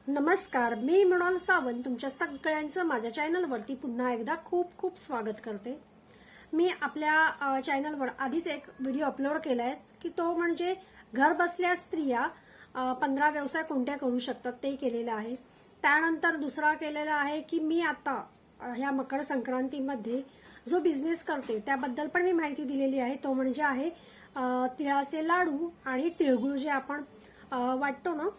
नमस्कार, मी मृणाल सावंत तुमच्या सगळ्यांचं माझ्या चॅनलवरती पुन्हा एकदा खूप खूप स्वागत करते। मी आपल्या चॅनलवर आधीच एक व्हिडिओ अपलोड केलाय की तो म्हणजे घर बसल्या स्त्रिया 15 व्यवसाय कोणत्या करू शकतात ते केलेला आहे। त्यानंतर दुसरा केलेला आहे की मी आता ह्या मकर संक्रांतीमध्ये जो बिझनेस करते त्याबद्दल पण मी माहिती दिलेली आहे। तो म्हणजे आहे तिळाचे लाडू आणि तिळगुळ जे आपण वाटतो ना,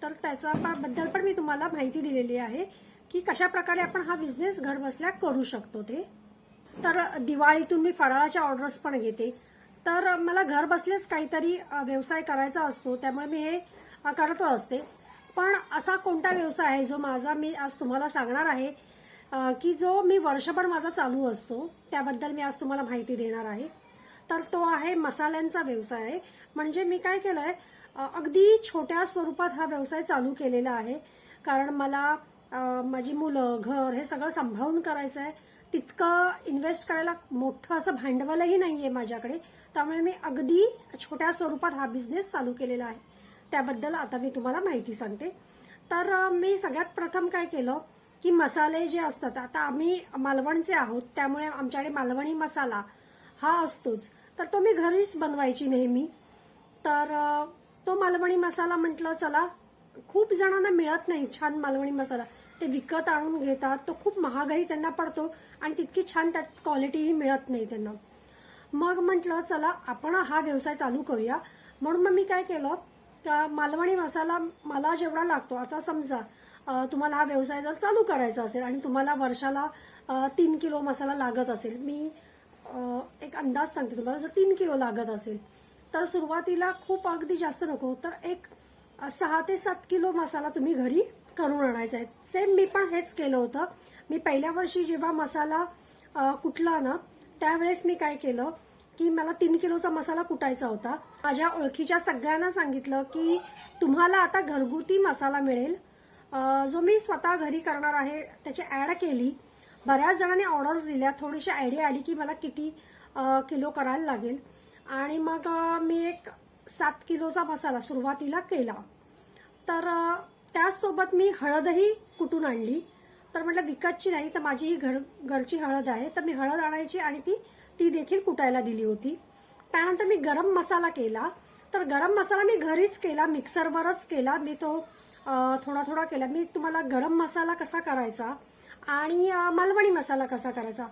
तर त्याचा बद्दल पण मी तुम्हाला माहिती दिलेली आहे की कशा प्रकारे आपण हा बिझनेस घर बसल्या करू शकतो ते। तर दिवाळीतून मी फराळाच्या ऑर्डर्स पण घेते, तर मला घर बसल्याच काहीतरी व्यवसाय करायचा असतो, त्यामुळे मी हे करत असते। पण असा कोणता व्यवसाय आहे जो माझा मी आज तुम्हाला सांगणार आहे की जो मी वर्षभर माझा चालू असतो, त्याबद्दल मी आज तुम्हाला माहिती देणार आहे। तर तो आहे मसाल्यांचा व्यवसाय आहे। म्हणजे मी काय केलंय, अगदी छोट्या स्वरूपात हा व्यवसाय चालू केलेला आहे, कारण मला माझी मुलं घर हे सगळं सांभाळून करायचं आहे। तितकं इन्व्हेस्ट करायला मोठं असं भांडवलही नाहीये माझ्याकडे, त्यामुळे मी अगदी छोट्या स्वरूपात हा बिझनेस चालू केलेला आहे। त्याबद्दल आता मी तुम्हाला माहिती सांगते। तर मी सगळ्यात प्रथम काय केलं की मसाले जे असतात, आता आम्ही मालवणचे आहोत त्यामुळे आमच्याकडे मालवणी मसाला हा असतोच, तर तो मी घरीच बनवायची नेहमी। तर तो मालवणी मसाला म्हटलं चला, खूप जणांना मिळत नाही छान मालवणी मसाला, ते विकत आणून घेतात, तो खूप महागाई त्यांना पडतो आणि तितकी छान त्यात क्वालिटीही मिळत नाही त्यांना। मग म्हटलं चला आपण हा व्यवसाय चालू करूया, म्हणून मग मी काय केलं, मालवणी मसाला मला जेवढा लागतो, आता समजा तुम्हाला हा व्यवसाय जर चालू करायचा असेल आणि तुम्हाला वर्षाला 3 किलो मसाला लागत असेल, मी एक अंदाज सांगते तुम्हाला, जर 3 किलो लागत असेल तर सुरुवातीला खूप अगदी जास्त नको, तर एक 6 ते 7 किलो मसाला तुम्ही घरी करून आणायचा आहे। सेम मी पण हेच केलं होतं। मी पहिल्या वर्षी जेव्हा मसाला कुटला ना, त्यावेळेस मी काय केलं की मला 3 किलोचा मसाला कुटायचा होता। माझ्या ओळखीच्या सगळ्यांना सांगितलं की तुम्हाला आता घरगुती मसाला मिळेल, जो मी स्वतः घरी करणार आहे, त्याची ऍड केली। बऱ्याच जणांनी ऑर्डर्स दिल्या, थोडीशी आयडिया आली की मला किती किलो करायला लागेल, आणि मग मी एक 7 किलोचा मसाला सुरुवातीला केला। तर त्यासोबत मी हळदही कुटून आणली। तर म्हटलं विकतची नाही, तर माझी ही घरची हळद आहे, तर मी हळद आणायची आणि ती देखील कुटायला दिली होती। त्यानंतर मी गरम मसाला केला, तर गरम मसाला मी घरीच केला, मिक्सरवरच केला मी तो, थोडा थोडा केला। मी तुम्हाला गरम मसाला कसा करायचा आणि मालवणी मसाला कसा करायचा,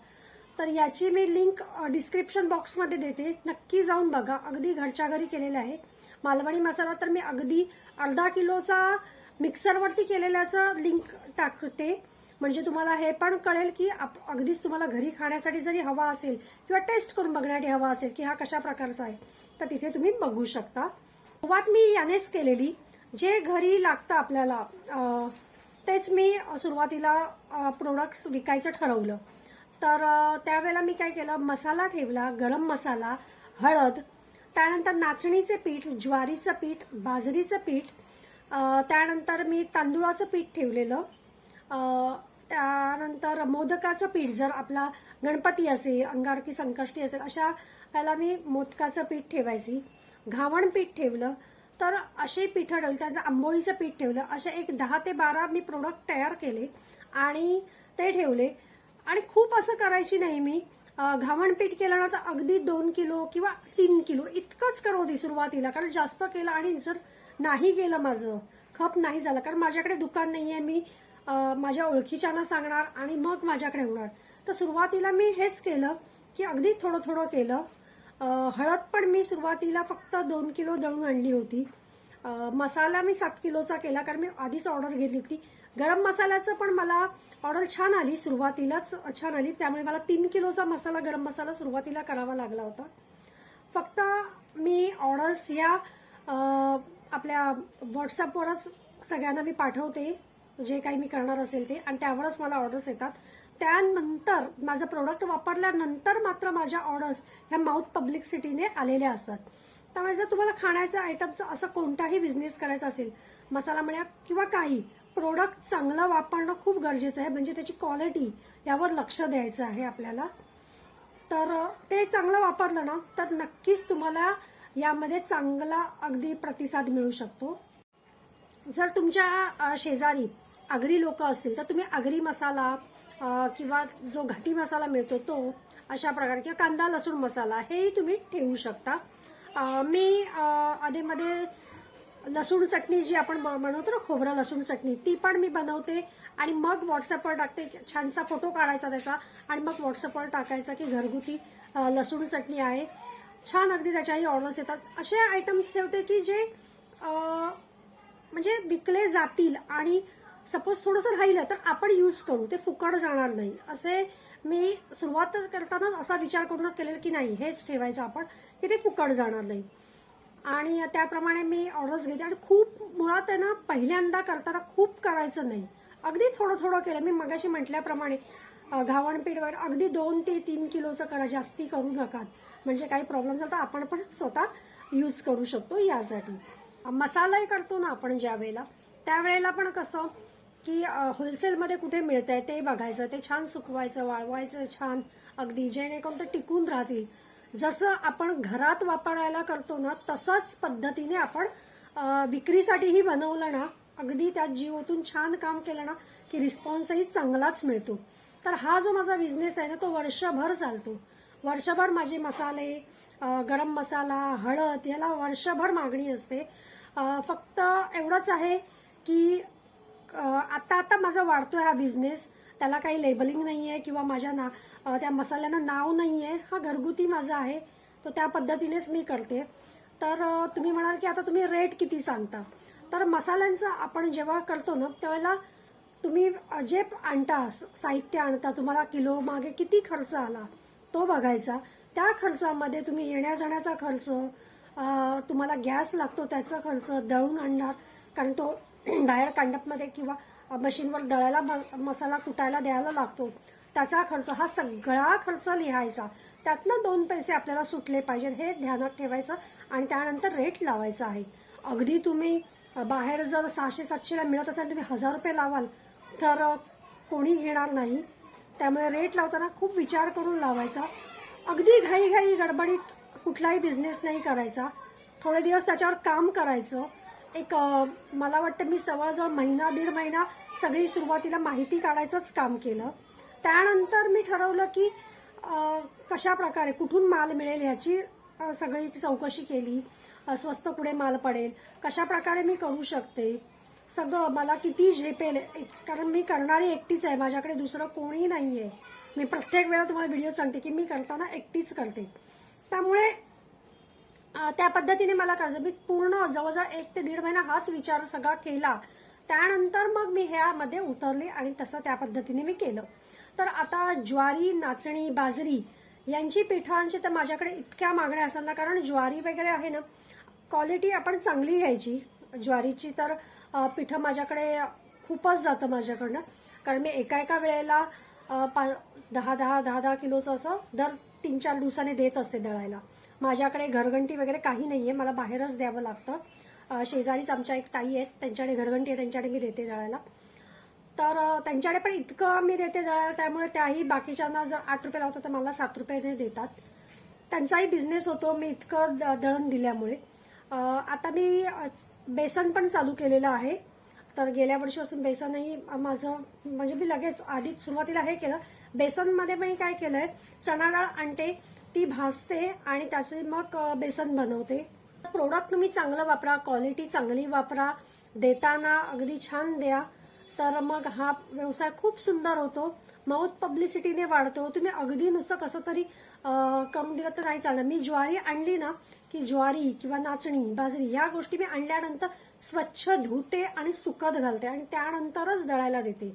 तर याची मी लिंक डिस्क्रिप्शन बॉक्समध्ये देते, नक्की जाऊन बघा। अगदी घरच्या घरी केलेला आहे मालवणी मसाला। तर मी अगदी अर्धा किलोचा मिक्सरवरती केलेल्याचा लिंक टाकते, म्हणजे तुम्हाला हे पण कळेल की अगदीच तुम्हाला घरी खाण्यासाठी जरी हवा असेल किंवा टेस्ट करून बघण्यासाठी हवा असेल की हा कशा प्रकारचा आहे, तर तिथे तुम्ही बघू शकता। सुरुवात मी यानेच केलेली, जे घरी लागतं आपल्याला तेच मी सुरुवातीला प्रोडक्ट्स विकायचं ठरवलं। तर त्यावेळेला मी काय केलं, मसाला ठेवला, गरम मसाला, हळद, त्यानंतर नाचणीचे पीठ, ज्वारीचं पीठ, बाजरीचं पीठ, त्यानंतर मी तांदूळाचं पीठ ठेवलेलं, त्यानंतर मोदकाचं पीठ, जर आपला गणपती असेल, अंगारकी संकष्टी असेल, अशा वेळेला मी मोदकाचं पीठ ठेवायची, घावण पीठ ठेवलं। तर असे पीठ ठेवले, त्यानंतर आंबोळीचं पीठ ठेवलं। असे एक 10 ते 12 मी प्रोडक्ट तयार केले आणि ते ठेवले। आणि खूप असं करायची नाही मी, घावण पीठ केलं ना तर अगदी 2 किलो किंवा 3 किलो इतकंच करत होती सुरुवातीला, कारण जास्त केलं आणि जर नाही गेलं, माझं खप नाही झालं, कारण माझ्याकडे दुकान नाहीये, मी माझ्या ओळखीच्यांना सांगणार आणि मग माझ्याकडे होणार। तर सुरुवातीला मी हेच केलं की अगदी थोडं थोडं केलं। हळद पण मी सुरुवातीला फक्त 2 किलो दळून आणली होती। मसाला मी 7 किलोचा केला, कारण मी आधीच ऑर्डर घेतली होती। गरम मसाल्याचं पण मला ऑर्डर छान आली, सुरुवातीलाच छान आली, त्यामुळे मला 3 किलोचा मसाला, गरम मसाला सुरुवातीला करावा लागला होता। फक्त मी ऑर्डर्स या आपल्या व्हॉट्सअपवरच सगळ्यांना मी पाठवते, जे काही मी करणार असेल ते, आणि त्यावरच मला ऑर्डर्स येतात। त्यानंतर माझं प्रोडक्ट वापरल्यानंतर मात्र माझ्या ऑर्डर्स ह्या माउथ पब्लिसिटीने आलेल्या असतात। त्यामुळे जर तुम्हाला खाण्याच्या आयटमचा असा कोणताही बिझनेस करायचा असेल, मसाला म्हणा किंवा काही, प्रोडक्ट चांगला वापरणं खूप गरजेचं आहे, म्हणजे त्याची क्वालिटी यावर लक्ष द्यायचं आहे आपल्याला। तर ते चांगलं वापरलं ना तर नक्कीच तुम्हाला यामध्ये चांगला अगदी प्रतिसाद मिळू शकतो। जर तुमच्या शेजारी आगरी लोक असतील तर तुम्ही आगरी मसाला किंवा जो घाटी मसाला मिळतो तो अशा प्रकारे, किंवा कांदा लसूण मसाला हेही तुम्ही ठेवू शकता. मी आधीमध्ये लसूण चटणी जी आपण बनवतो ना, खोबरं लसूण चटणी, ती पण मी बनवते आणि मग व्हॉट्सअपवर टाकते. छानसा फोटो काढायचा त्याचा आणि मग व्हॉट्सअपवर टाकायचा की घरगुती लसूण चटणी आहे. छान अगदी त्याच्याही ऑर्डर्स येतात. असे आयटम्स ठेवते की जे म्हणजे विकले जातील आणि सपोज थोडंसं राहिलं तर आपण यूज करू, ते फुकट जाणार नाही. असे मी सुरुवात करताना असा विचार करून केलेला की नाही हेच ठेवायचं आपण, की ते फुकट जाणार नाही. आणि त्याप्रमाणे मी ऑर्डर्स घेते. आणि खूप मुळात आहे ना, पहिल्यांदा करताना खूप करायचं नाही, अगदी थोडं थोडं केलं. मी मगाशी म्हटल्याप्रमाणे घावणपीठ वगैरे अगदी 2 ते 3 किलोचं करा, जास्ती करू नका. म्हणजे काही प्रॉब्लेम झाला तर आपण पण स्वतः यूज करू शकतो. यासाठी मसालाही करतो ना आपण ज्या वेळेला, त्यावेळेला पण कसं की होलसेलमध्ये कुठे मिळतंय ते बघायचं, ते छान सुकवायचं, वाळवायचं छान अगदी, जेणेकरून ते टिकून राहतील. जसं आपण घरात वापरायला करतो ना, तसंच पद्धतीने आपण विक्रीसाठीही बनवलं ना, अगदी त्यात जीव ओतून छान काम केलं ना की रिस्पॉन्सही चांगलाच मिळतो. तर हा जो माझा बिझनेस आहे ना, तो वर्षभर चालतो. वर्षभर माझे मसाले, गरम मसाला, हळद याला वर्षभर मागणी असते. फक्त एवढंच आहे की आता माझा वाढतोय हा बिझनेस, त्याला काही लेबलिंग नाहीये किंवा माझ्या त्या मसाल्यांना नाव नाहीये. हा घरगुती माझा आहे, तो त्या पद्धतीनेच मी करते. तर तुम्ही म्हणाल की आता तुम्ही रेट किती सांगता, तर मसाल्यांचा आपण जेव्हा करतो ना त्यावेळेला तुम्ही जे आणता, साहित्य आणता, तुम्हाला किलो मागे किती खर्च आला तो बघायचा. त्या खर्चामध्ये तुम्ही येण्या जाण्याचा खर्च, तुम्हाला गॅस लागतो त्याचा खर्च, दळून आणणार कारण तो बाहेर कांडपमध्ये किंवा मशीनवर दळायला मसाला कुटायला द्यायला लागतो, त्याचा खर्च, हा सगळा खर्च लिहायचा. त्यातनं 2 पैसे आपल्याला सुटले पाहिजेत हे ध्यानात ठेवायचं आणि त्यानंतर रेट लावायचा आहे. अगदी तुम्ही बाहेर जर 600-700 ला मिळत असेल, तुम्ही 1000 रुपये लावाल तर कोणी घेणार नाही. त्यामुळे रेट लावताना खूप विचार करून लावायचा. अगदी घाई गडबडीत कुठलाही बिझनेस नाही करायचा. थोडे दिवस त्याच्यावर काम करायचं. एक मला वाटतं मी जवळजवळ महिना 1.5 महिना सगळी सुरुवातीला माहिती काढायचंच काम केलं. त्यानंतर मी ठरवलं की कशा प्रकारे कुठून माल मिळेल ह्याची सगळी चौकशी केली. स्वस्त पुढे माल पडेल, कशा प्रकारे मी करू शकते, सगळं मला किती झेपेल, कारण मी करणारी एकटीच आहे, माझ्याकडे दुसरं कोणीही नाहीये. मी प्रत्येक वेळा तुम्हाला व्हिडिओ सांगते की मी करताना एकटीच करते. त्यामुळे त्या पद्धतीने मला करायचं. मी पूर्ण जवळजवळ 1 ते 1.5 महिना हाच विचार सगळा केला. त्यानंतर मग मी ह्यामध्ये उतरले आणि तसं त्या पद्धतीने मी केलं. तर आता ज्वारी, नाचणी, बाजरी यांची पिठांची तर माझ्याकडे इतक्या मागण्या असतात ना, कारण ज्वारी वगैरे आहे ना, क्वालिटी आपण चांगली घ्यायची ज्वारीची. तर पिठं माझ्याकडे खूपच जातं माझ्याकडनं, कारण मी एका वेळेला 10 किलोचं असं दर 3-4 दिवसाने देत असते दळायला. माझ्याकडे घरघंटी वगैरे काही नाहीये, मला बाहेरच द्यावं लागतं. शेजारीच आमच्या एक ताई आहेत, त्यांच्याकडे घरघंटी आहे, त्यांच्याकडे मी देते दळायला. तर त्यांच्याकडे पण इतकं मी देते दळायला, त्यामुळे त्याही बाकीच्यांना जर 8 रुपये लावतो तर मला 7 रुपये देतात. त्यांचाही बिझनेस होतो मी इतकं दळण दिल्यामुळे. आता मी बेसन पण चालू केलेलं आहे. तर गेल्या वर्षीपासून बेसनही माझं म्हणजे मी लगेच आधी सुरुवातीला हे केलं. बेसनमध्ये मी काय केलंय, चणा डाळ आणते, ती भाजते आणि त्याचे मग बेसन बनवते. प्रोडक्ट तुम्ही चांगलं वापरा, क्वालिटी चांगली वापरा, देताना अगदी छान द्या, तर मग हा व्यवसाय खूप सुंदर होतो, माउथ पब्लिसिटीने वाढतो. तुम्ही अगदी नुसतं कसं तरी करून दिलं तर नाही चालणार. मी ज्वारी आणली ना की ज्वारी किंवा नाचणी, बाजरी या गोष्टी मी आणल्यानंतर स्वच्छ धुते आणि सुकत घालते आणि त्यानंतरच दळायला देते.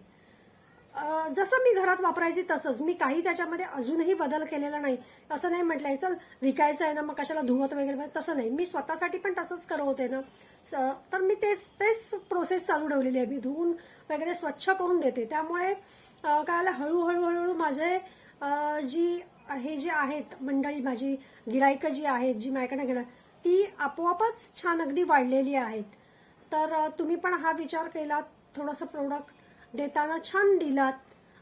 जसं मी घरात वापरायची तसंच. मी काही त्याच्यामध्ये अजूनही बदल केलेला नाही. असं नाही म्हटलंय चल विकायचं आहे ना मग कशाला धुवत वगैरे, तसं नाही. मी स्वतःसाठी पण तसंच करवते ना, तर मी तेच प्रोसेस चालू ठेवलेली आहे. मी धुवून वगैरे स्वच्छ करून देते. त्यामुळे काय हळूहळू माझे जी आहेत मंडळी, माझी गिराईकं जी आहेत, जी माझ्याकडे घेणार, ती आपोआपच छान अगदी वाढलेली आहेत. तर तुम्ही पण हा विचार केलात, थोडंसं प्रोडक्ट देताना छान दिलात,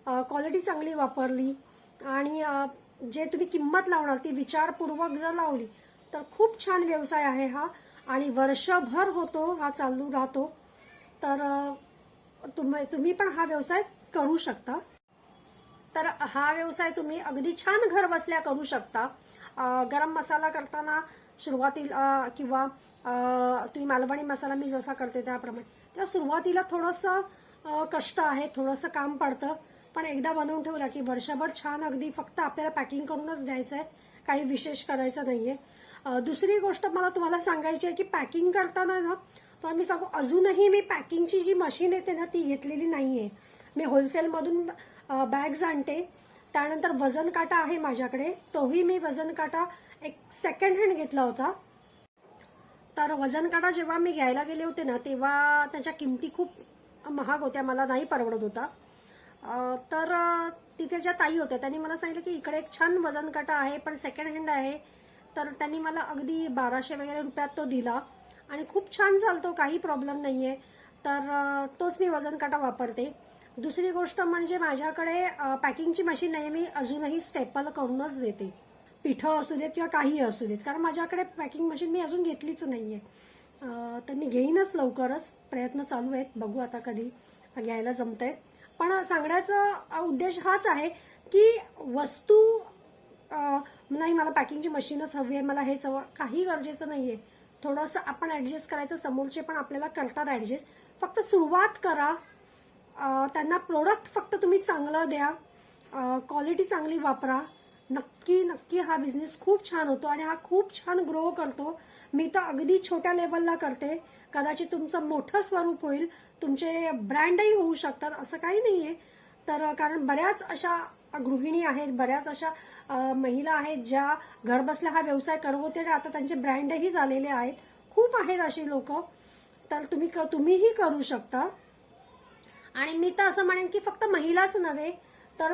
क्वालिटी चांगली वापरली आणि जे तुम्ही किंमत लावणार ती विचारपूर्वक जर लावली तर खूप छान व्यवसाय आहे हा आणि वर्षभर होतो, हा चालू राहतो. तर तुम्ही पण हा व्यवसाय करू शकता. तर हा व्यवसाय तुम्ही अगदी छान घर बसल्या करू शकता. गरम मसाला करताना सुरुवातीला किंवा तुम्ही मालवणी मसाला मी जसा करते त्याप्रमाणे, तेव्हा सुरुवातीला थोडंसं कष्ट आहे, थोडंसं काम पडतं. पण एकदा बनवून ठेवला की वर्षभर छान अगदी फक्त आपल्याला पॅकिंग करूनच द्यायचं आहे, काही विशेष करायचं नाहीये. दुसरी गोष्ट मला तुम्हाला सांगायची आहे की पॅकिंग करताना ना, तर मी सांगू, अजूनही मी पॅकिंगची जी मशीन येते ना ती घेतलेली नाहीये. मी होलसेलमधून बॅग्स आणते. त्यानंतर वजन काटा आहे माझ्याकडे, तोही मी वजन काटा एक सेकंड हँड घेतला होता. तर वजन काटा जेव्हा मी घ्यायला गेले होते ना, तेव्हा त्याच्या किमती खूप महाग होत्या, मला नाही परवडत होता. तर तिथे ज्या ताई होत्या त्यांनी मला सांगितलं की इकडे एक छान वजन काटा आहे, पण सेकंड हँड आहे. तर त्यांनी मला अगदी 1200 वगैरे रुपयात तो दिला आणि खूप छान चालतो, काही प्रॉब्लेम नाहीये. तर तोच मी वजन काटा वापरते. दुसरी गोष्ट म्हणजे माझ्याकडे पॅकिंगची मशीन नाही, मी अजूनही स्टेपल करूनच देते. पिठं असू देत किंवा काही असू देत, कारण माझ्याकडे पॅकिंग मशीन मी अजून घेतलीच नाहीये. तर मी घेईनच लवकरच, प्रयत्न चालू आहेत, बघू आता कधी घ्यायला जमतंय. पण सांगण्याचा उद्देश हाच आहे की वस्तू नाही मला पॅकिंगची मशीनच हवी आहे, मला हेच हवं, काही गरजेचं नाहीये. थोडंसं आपण ऍडजस्ट करायचं, समोरचे पण आपल्याला करतात ऍडजस्ट. फक्त सुरुवात करा. त्यांना प्रोडक्ट फक्त तुम्ही चांगलं द्या, क्वालिटी चांगली वापरा. नक्की नक्की हा बिझनेस खूप छान होतो आणि हा खूप छान ग्रो करतो. मी तर अगदी छोट्या लेवलला करते, कदाचित तुमचं मोठं स्वरूप होईल, तुमचे ब्रँडही होऊ शकतात, असं काही नाहीये. तर कारण बऱ्याच अशा गृहिणी आहेत, बऱ्याच अशा महिला आहेत ज्या घर बसल्या हा व्यवसाय करत होते आणि आता त्यांचे ब्रँडही झालेले आहेत. खूप आहेत अशी लोक. तर तुम्हीही करू शकता. आणि मी तर असं म्हणेन की फक्त महिलाच नव्हे तर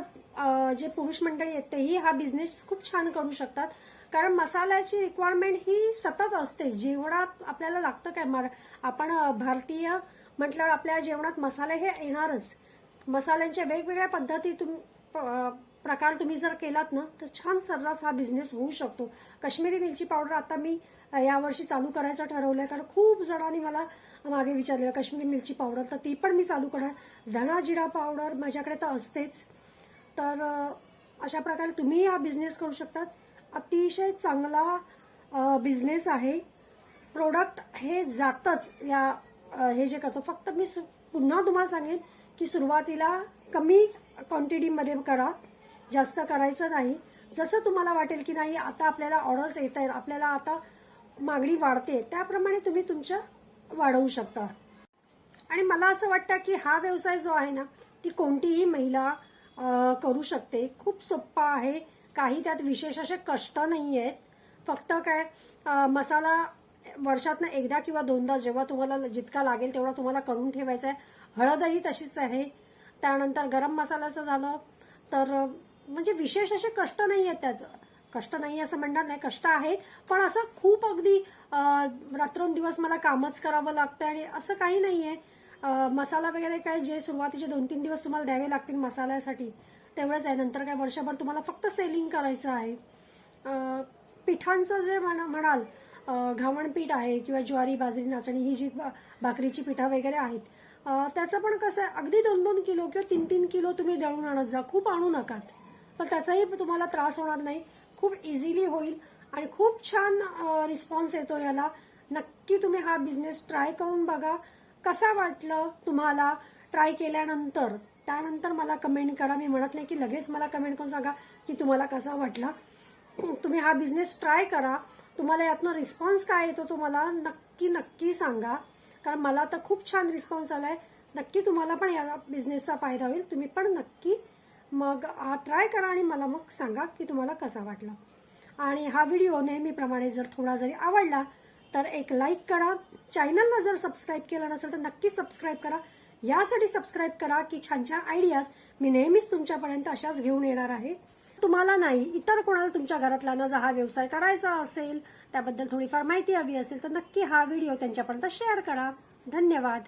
जे पुरुष मंडळी आहेत तेही हा बिझनेस खूप छान करू शकतात. कारण मसाल्याची रिक्वायरमेंट ही सतत असते. जेवणात आपल्याला लागतं काय, आपण भारतीय म्हटल्यावर आपल्या जेवणात मसाले हे येणारच. मसाल्यांच्या वेगवेगळ्या पद्धती प्रकार तुम्ही जर केलात ना तर छान सर्रास हा बिझनेस होऊ शकतो. काश्मीरी मिरची पावडर आता मी यावर्षी चालू करायचं ठरवलंय, कारण खूप जणांनी मला मागे विचारलेलं काश्मीरी मिरची पावडर, तर ती पण मी चालू करणार. धणा जिरा पावडर माझ्याकडे तर असतेच. तर अशा प्रकारे तुम्ही हा बिझनेस करू शकतात. अतिशय चांगला बिझनेस आहे. प्रोडक्ट हे जातच या हे जे करतो. फक्त मी पुन्हा तुम्हाला सांगेन की सुरुवातीला कमी क्वांटिटीमध्ये करा, जास्त करायचं नाही. जसं तुम्हाला वाटेल की नाही आता आपल्याला ऑर्डर्स येत आहेत, आपल्याला आता मागणी वाढते, त्याप्रमाणे तुम्ही तुमच्या वाढवू शकता. आणि मला असं वाटतं की हा व्यवसाय जो आहे ना ती कोणतीही महिला करू शकते. खूप सोप्पा आहे, काही त्यात विशेष असे कष्ट नाही आहेत. फक्त काय मसाला वर्षातनं एकदा किंवा दोनदा जेव्हा तुम्हाला जितका लागेल तेवढा तुम्हाला करून ठेवायचा आहे. हळदही तशीच आहे. त्यानंतर गरम मसाल्याचं झालं तर म्हणजे विशेष असे कष्ट नाही आहेत त्यात. कष्ट नाही असं म्हणणार नाही, कष्ट आहे, पण असं खूप अगदी रात्रंदिवस मला कामच करावं लागतं आणि असं काही नाहीये. मसाला वगैरे काय जे सुरुवातीचे 2-3 दिवस तुम्हाला द्यावे लागतील मसाल्यासाठी तेवढंच आहे. नंतर काय वर्षभर तुम्हाला फक्त सेलिंग करायचं आहे. पिठांचं जे म्हणाल, घावण पीठ आहे किंवा ज्वारी बाजरी नाचणी ही जी भाकरीची पिठं वगैरे आहेत, त्याचं पण कसं आहे, अगदी 2-2 किलो किंवा 3-3 किलो तुम्ही दळून आणत जा, खूप आणू नकात. पण त्याचाही तुम्हाला त्रास होणार नाही, खूप इझिली होईल आणि खूप छान रिस्पॉन्स येतो याला. नक्की तुम्ही हा बिझनेस ट्राय करून बघा. कसा वाटलं तुम्हाला ट्राय केल्यानंतर, त्यानंतर मला कमेंट करा. मी म्हणत नाही की लगेच मला कमेंट करून सांगा की तुम्हाला कसा वाटला. तुम्ही हा बिझनेस ट्राय करा. तुम्हाला यातनं रिस्पॉन्स काय येतो तुम्हाला नक्की नक्की सांगा, कारण मला तर खूप छान रिस्पॉन्स आलाय. नक्की तुम्हाला पण या बिझनेसचा फायदा होईल. तुम्ही पण नक्की मग हा ट्राय करा आणि मला मग सांगा की तुम्हाला कसा वाटला. आणि हा व्हिडिओ नेहमीप्रमाणे जर थोडा जरी आवडला तर एक लाईक करा. चॅनलला जर सबस्क्राईब केलं नसेल तर नक्की सबस्क्राईब करा. यासाठी सबस्क्राईब करा की छान छान आयडियाज मी नेहमीच तुमच्यापर्यंत अशाच घेऊन येणार आहे. तुम्हाला नाही, इतर कोणाला तुमच्या घरातल्यांना जर हा व्यवसाय करायचा असेल, त्याबद्दल थोडीफार माहिती हवी असेल तर नक्की हा व्हिडिओ त्यांच्यापर्यंत शेअर करा. धन्यवाद.